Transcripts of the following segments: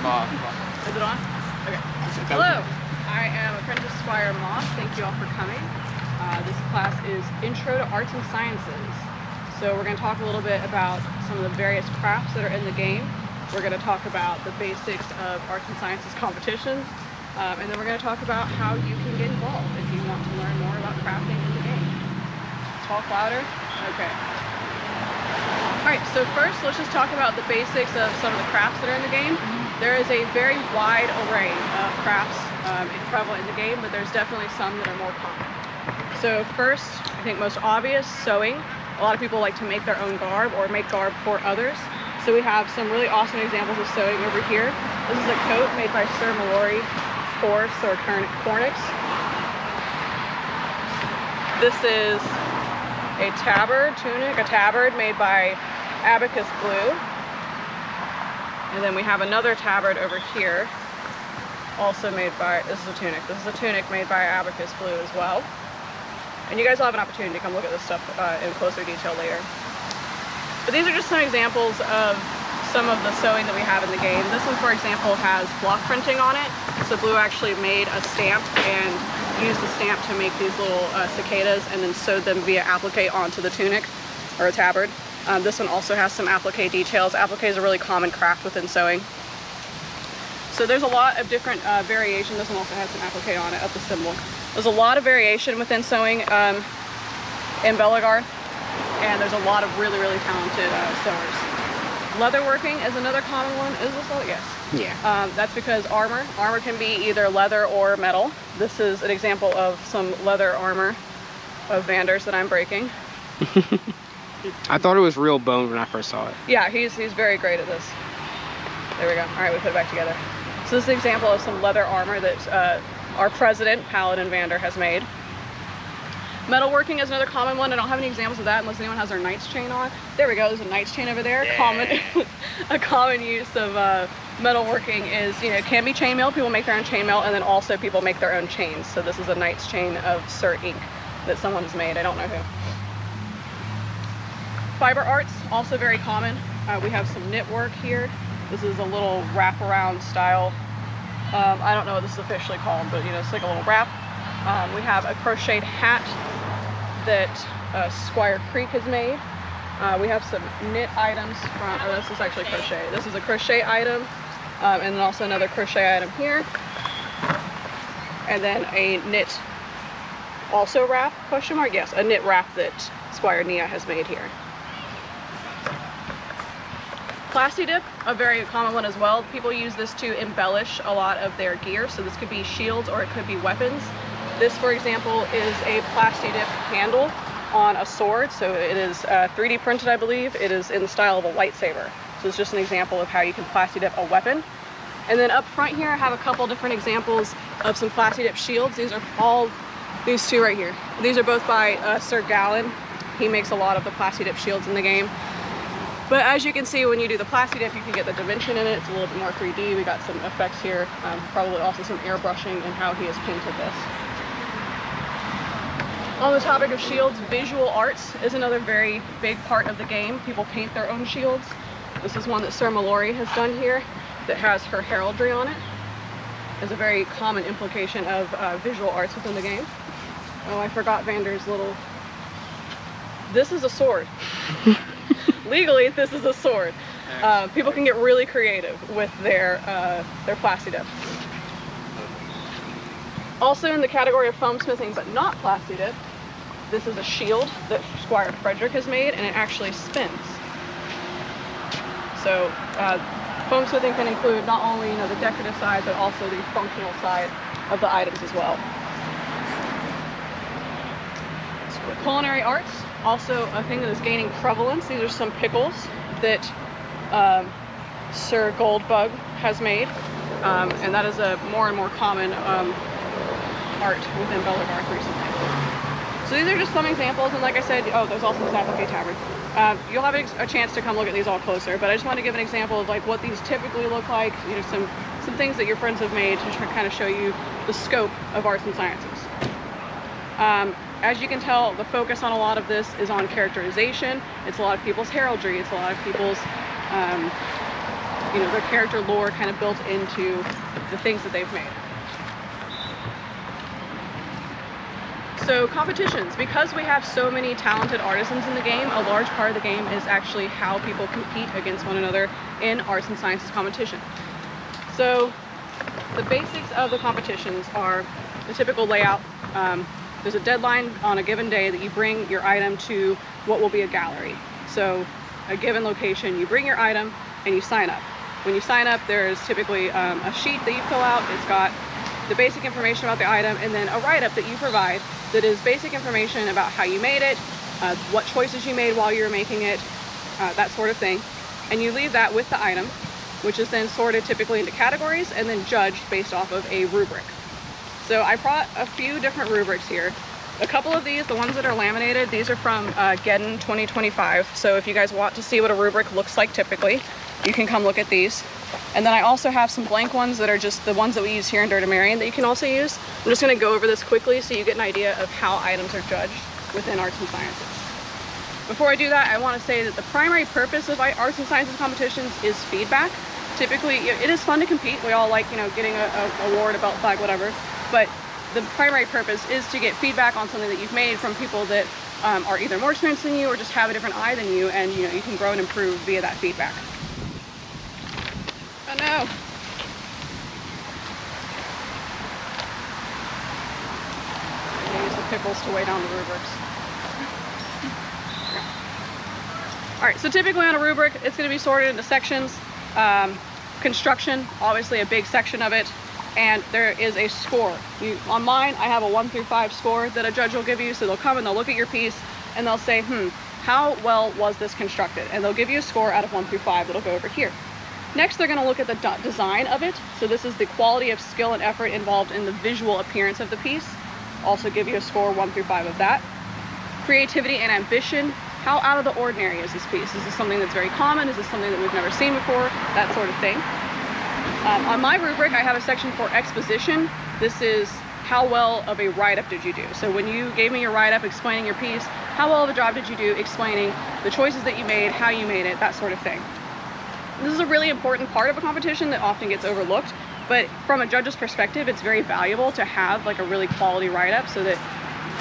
Is it on? Okay. Hello, I am Apprentice Squire Moth. Thank you all for coming. This class is Intro to Arts and Sciences. So we're going to talk a little bit about some of the various crafts that are in the game. We're going to talk about the basics of arts and sciences competitions. And then we're going to talk about how you can get involved if you want to learn more about crafting in the game. Talk louder? Okay. Alright, so first let's just talk about the basics of some of the crafts that are in the game. There is a very wide array of crafts prevalent in the game, but there's definitely some that are more common. So first, I think most obvious, sewing. A lot of people like to make their own garb or make garb for others. So we have some really awesome examples of sewing over here. This is a coat made by Sir Mallory Force or Cornix. This is a tabard made by Abacus Blue. And then we have another tabard over here, also made by, this is a tunic. This is a tunic made by Abacus Blue as well. And you guys will have an opportunity to come look at this stuff in closer detail later. But these are just some examples of some of the sewing that we have in the game. This one, for example, has block printing on it. So Blue actually made a stamp and used the stamp to make these little cicadas and then sewed them via applique onto the tunic or a tabard. This one also has some applique details. Applique is a really common craft within sewing. So there's a lot of different variation. This one also has some applique on it, up the symbol. There's a lot of variation within sewing in Belagarth, and there's a lot of really, really talented sewers. Leatherworking is another common one. Is this leather? Yes. Yeah. That's because armor can be either leather or metal. This is an example of some leather armor of Vander's that I'm breaking. I thought it was real bone when I first saw it. Yeah, he's very great at this. There we go. All right, we put it back together. So this is an example of some leather armor that our president, Paladin Vander, has made. Metalworking is another common one. I don't have any examples of that unless anyone has their knight's chain on. There we go. There's a knight's chain over there. Yeah. A common use of metalworking is, you know, it can be chainmail. People make their own chainmail, and then also people make their own chains. So this is a knight's chain of Sir Ink that someone has made. I don't know who. Fiber arts, also very common. We have some knit work here. This is a little wraparound style. I don't know what this is officially called, but you know, it's like a little wrap. We have a crocheted hat that Squire Creek has made. We have some knit items from, oh, this is actually crochet. This is a crochet item, and then also another crochet item here. And then a knit also wrap, question mark? Yes, a knit wrap that Squire Nia has made here. Plasti dip, a very common one as well. People use this to embellish a lot of their gear. So this could be shields or it could be weapons. This, for example, is a plasti dip handle on a sword. So it is 3D printed, I believe. It is in the style of a lightsaber. So it's just an example of how you can plasti dip a weapon. And then up front here, I have a couple different examples of some plasti dip shields. These are all, these two right here. These are both by Sir Gallon. He makes a lot of the plasti dip shields in the game. But as you can see, when you do the plasti dip, you can get the dimension in it. It's a little bit more 3D. We got some effects here, probably also some airbrushing and how he has painted this. On the topic of shields, visual arts is another very big part of the game. People paint their own shields. This is one that Sir Mallory has done here that has her heraldry on it. It's a very common implication of visual arts within the game. Oh, I forgot Vander's little... This is a sword. Legally, this is a sword. People can get really creative with their plasti dip. Also in the category of foam smithing, but not plasti dip, this is a shield that Squire Frederick has made, and it actually spins. So foam smithing can include not only, you know, the decorative side, but also the functional side of the items as well. Culinary arts, also a thing that is gaining prevalence. These are some pickles that Sir Goldbug has made, and that is a more and more common art within Belagarth recently. So these are just some examples, and like I said, oh, there's also this applique tabard. You'll have a chance to come look at these all closer, but I just want to give an example of like what these typically look like, you know, some things that your friends have made to kind of show you the scope of arts and sciences. As you can tell, the focus on a lot of this is on characterization. It's a lot of people's heraldry. It's a lot of people's, you know, their character lore kind of built into the things that they've made. So competitions, because we have so many talented artisans in the game, a large part of the game is actually how people compete against one another in arts and sciences competition. So the basics of the competitions are the typical layout. There's a deadline on a given day that you bring your item to what will be a gallery. So a given location, you bring your item and you sign up. When you sign up, there's typically a sheet that you fill out. It's got the basic information about the item and then a write-up that you provide that is basic information about how you made it, what choices you made while you were making it, that sort of thing. And you leave that with the item, which is then sorted typically into categories and then judged based off of a rubric. So I brought a few different rubrics here. A couple of these, the ones that are laminated, these are from Geddon 2025. So if you guys want to see what a rubric looks like typically, you can come look at these. And then I also have some blank ones that are just the ones that we use here in Dirty Marion that you can also use. I'm just going to go over this quickly so you get an idea of how items are judged within arts and sciences. Before I do that, I want to say that the primary purpose of arts and sciences competitions is feedback. Typically, it is fun to compete. We all like, you know, getting an award, a belt flag, whatever. But the primary purpose is to get feedback on something that you've made from people that are either more experienced than you or just have a different eye than you, and you know, you can grow and improve via that feedback. Oh no! I use the pickles to weigh down the rubrics. Alright, so typically on a rubric, it's going to be sorted into sections. Construction, obviously a big section of it, and there is a score. On mine, I have a 1 through 5 score that a judge will give you, so they'll come and they'll look at your piece and they'll say, how well was this constructed? And they'll give you a score out of 1 through 5 that'll go over here. Next, they're going to look at the design of it. So this is the quality of skill and effort involved in the visual appearance of the piece. Also give you a score 1 through 5 of that. Creativity and ambition. How out of the ordinary is this piece? Is this something that's very common? Is this something that we've never seen before? That sort of thing. On my rubric, I have a section for exposition. This is how well of a write-up did you do? So when you gave me your write-up explaining your piece, how well of a job did you do explaining the choices that you made, how you made it, that sort of thing. This is a really important part of a competition that often gets overlooked, but from a judge's perspective, it's very valuable to have like a really quality write-up so that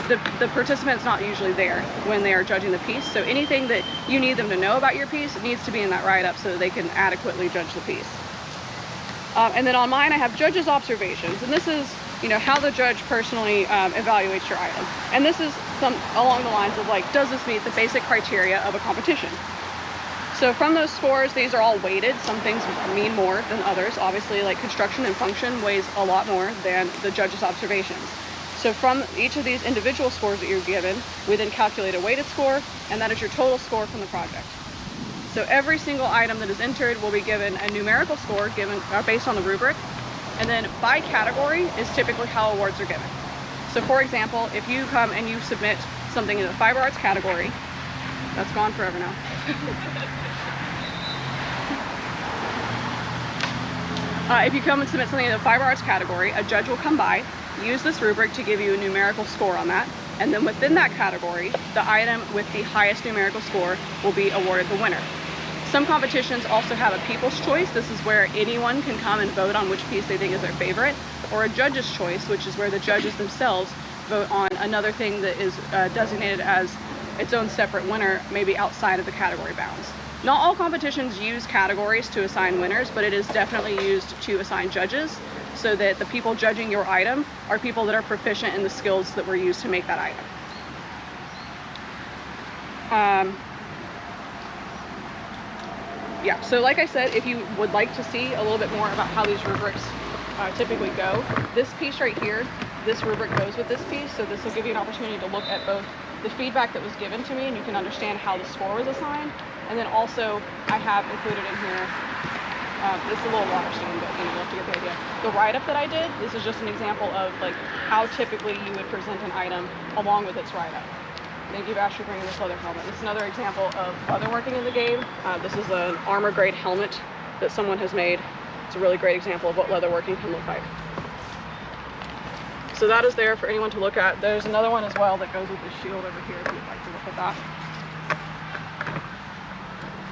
the participant's not usually there when they are judging the piece. So anything that you need them to know about your piece needs to be in that write-up so that they can adequately judge the piece. And then on mine, I have judges' observations, and this is, you know, how the judge personally evaluates your item. And this is along the lines of like, does this meet the basic criteria of a competition? So from those scores, these are all weighted. Some things mean more than others. Obviously, like construction and function weighs a lot more than the judge's observations. So from each of these individual scores that you're given, we then calculate a weighted score, and that is your total score from the project. So every single item that is entered will be given a numerical score based on the rubric, and then by category is typically how awards are given. So for example, if you come and you submit something in the fiber arts category, that's gone forever now. If you come and submit something in the fiber arts category, a judge will come by, use this rubric to give you a numerical score on that, and then within that category, the item with the highest numerical score will be awarded the winner. Some competitions also have a people's choice. This is where anyone can come and vote on which piece they think is their favorite, or a judge's choice, which is where the judges themselves vote on another thing that is designated as its own separate winner, maybe outside of the category bounds. Not all competitions use categories to assign winners, but it is definitely used to assign judges so that the people judging your item are people that are proficient in the skills that were used to make that item. Yeah, so like I said, if you would like to see a little bit more about how these rubrics typically go, this piece right here, this rubric goes with this piece, so this will give you an opportunity to look at both the feedback that was given to me and you can understand how the score was assigned, and then also I have included in here, this is a little water stained, but you know, you'll have to get the idea. The write-up that I did, this is just an example of like how typically you would present an item along with its write-up. Thank you, Bash, for bringing this leather helmet. This is another example of leatherworking in the game. This is an armor grade helmet that someone has made. It's a really great example of what leatherworking can look like. So that is there for anyone to look at. There's another one as well that goes with the shield over here if you'd like to look at that.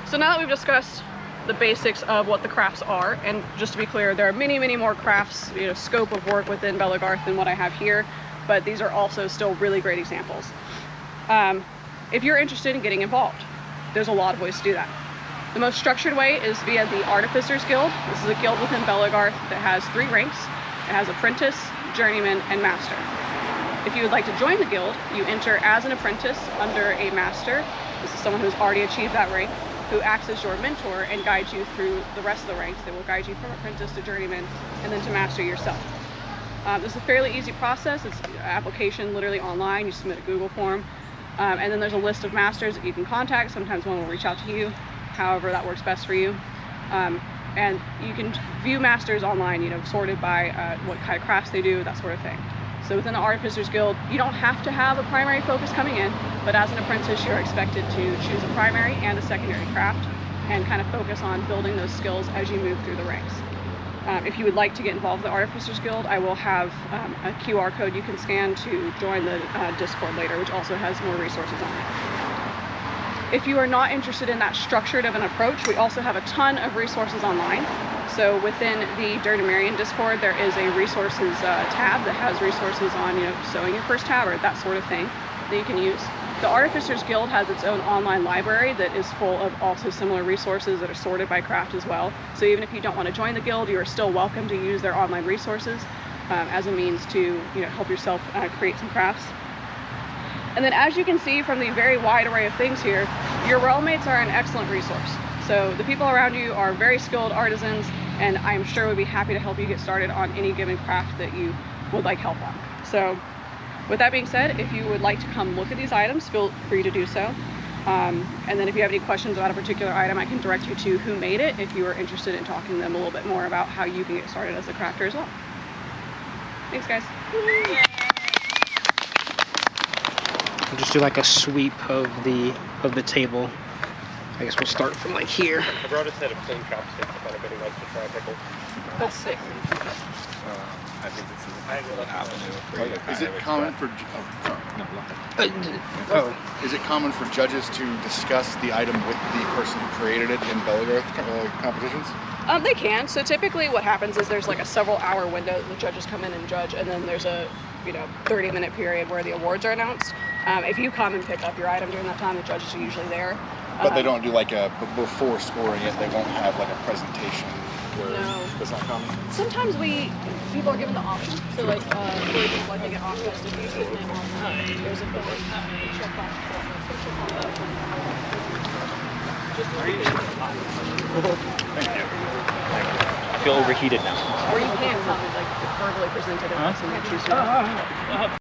So now that we've discussed the basics of what the crafts are. And just to be clear, there are many, many more crafts, scope of work within Bellegarth than what I have here, but these are also still really great examples. If you're interested in getting involved, there's a lot of ways to do that. The most structured way is via the Artificers Guild. This is a guild within Bellegarth that has 3 ranks. It has Apprentice, Journeyman, and Master. If you would like to join the guild, you enter as an apprentice under a master. This is someone who's already achieved that rank, who acts as your mentor and guides you through the rest of the ranks. They will guide you from apprentice to journeyman and then to master yourself. This is a fairly easy process. It's an application literally online. You submit a Google form, and then there's a list of masters that you can contact. Sometimes one will reach out to you, however that works best for you. And you can view masters online, sorted by what kind of crafts they do, that sort of thing. So within the Artificers Guild, you don't have to have a primary focus coming in, but as an apprentice, you're expected to choose a primary and a secondary craft and kind of focus on building those skills as you move through the ranks. If you would like to get involved with the Artificers Guild, I will have a QR code you can scan to join the Discord later, which also has more resources on it. If you are not interested in that structured of an approach, we also have a ton of resources online. So within the Dirty Marion Discord, there is a resources tab that has resources on, sewing your first tabard, that sort of thing that you can use. The Artificers Guild has its own online library that is full of also similar resources that are sorted by craft as well. So even if you don't want to join the guild, you are still welcome to use their online resources as a means to help yourself create some crafts. And then as you can see from the very wide array of things here, your realmmates are an excellent resource. So the people around you are very skilled artisans, and I'm sure would be happy to help you get started on any given craft that you would like help on. So with that being said, if you would like to come look at these items, feel free to do so. And then if you have any questions about a particular item, I can direct you to who made it if you are interested in talking to them a little bit more about how you can get started as a crafter as well. Thanks, guys. I'll just do like a sweep of the table. I guess we'll start from like here. I brought a set of clean chopsticks if anybody likes to try a pickle. That's sick. I think this is an avenue for Is it common for is it common for judges to discuss the item with the person who created it in Bellegarth competitions? They can. So typically what happens is there's like a several hour window that the judges come in and judge, and then there's a 30-minute period where the awards are announced. If you come and pick up your item during that time, the judges are usually there. But they don't do like before scoring it, they won't have like a presentation where No. that's not common. Sometimes people are given the option. So like, for example, I think at Oshfest, if you submit online, there's a checkbox Thank you. I feel overheated now. or you can come and like verbally present it and somebody choose to.